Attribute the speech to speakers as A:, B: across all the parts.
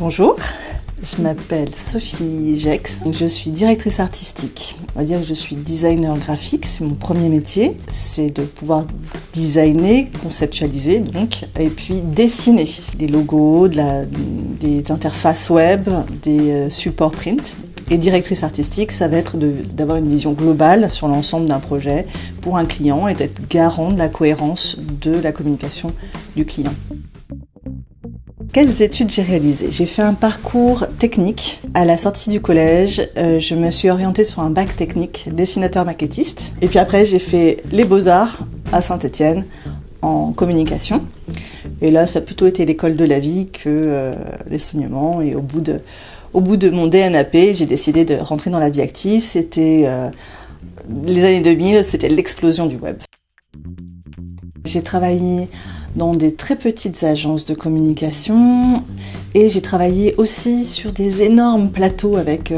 A: Bonjour, je m'appelle Sophie Gex, je suis directrice artistique. On va dire que je suis designer graphique, c'est mon premier métier. C'est de pouvoir designer, conceptualiser donc, et puis dessiner des logos, des interfaces web, des supports print. Et directrice artistique, ça va être d'avoir une vision globale sur l'ensemble d'un projet pour un client et d'être garant de la cohérence de la communication du client. Quelles études j'ai réalisées? J'ai fait un parcours technique. À la sortie du collège, je me suis orientée sur un bac technique, dessinateur maquettiste. Et puis après, j'ai fait les Beaux-Arts à Saint-Étienne en communication. Et là, ça a plutôt été l'école de la vie que l'enseignement. Et au bout de mon DNAP, j'ai décidé de rentrer dans la vie active. C'était les années 2000, c'était l'explosion du web. J'ai travaillé dans des très petites agences de communication et j'ai travaillé aussi sur des énormes plateaux avec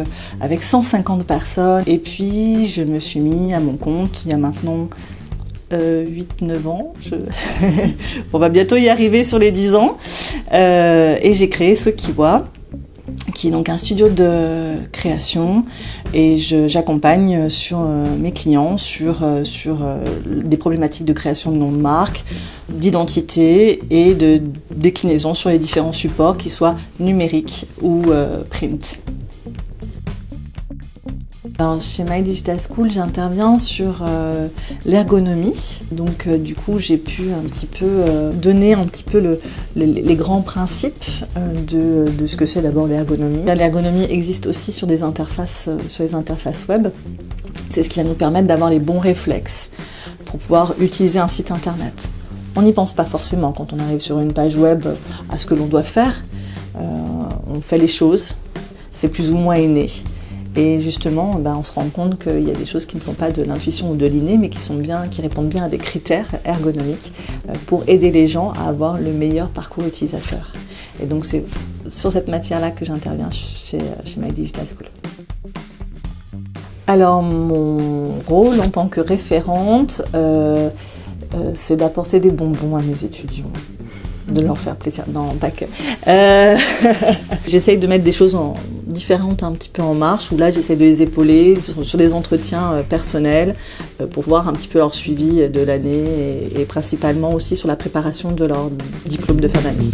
A: 150 personnes. Et puis je me suis mis à mon compte il y a maintenant 8-9 ans. On va bientôt y arriver sur les 10 ans. Et j'ai créé Sokiwa, qui est donc un studio de création, et j'accompagne sur mes clients sur des problématiques de création de nom de marque, d'identité et de déclinaison sur les différents supports, qu'ils soient numériques ou print. Alors, chez My Digital School, j'interviens sur l'ergonomie. Donc, du coup, j'ai pu un petit peu donner un petit peu les grands principes de ce que c'est d'abord l'ergonomie. L'ergonomie existe aussi sur les interfaces web. C'est ce qui va nous permettre d'avoir les bons réflexes pour pouvoir utiliser un site internet. On n'y pense pas forcément quand on arrive sur une page web à ce que l'on doit faire. On fait les choses, c'est plus ou moins inné. Et justement, on se rend compte qu'il y a des choses qui ne sont pas de l'intuition ou de l'inné, mais qui répondent bien à des critères ergonomiques pour aider les gens à avoir le meilleur parcours utilisateur. Et donc c'est sur cette matière-là que j'interviens chez My Digital School. Alors mon rôle en tant que référente, c'est d'apporter des bonbons à mes étudiants, de leur faire plaisir. Non, pas que. J'essaye de mettre des choses différentes un petit peu en marche, où là j'essaie de les épauler sur des entretiens personnels pour voir un petit peu leur suivi de l'année et principalement aussi sur la préparation de leur diplôme de fin d'année.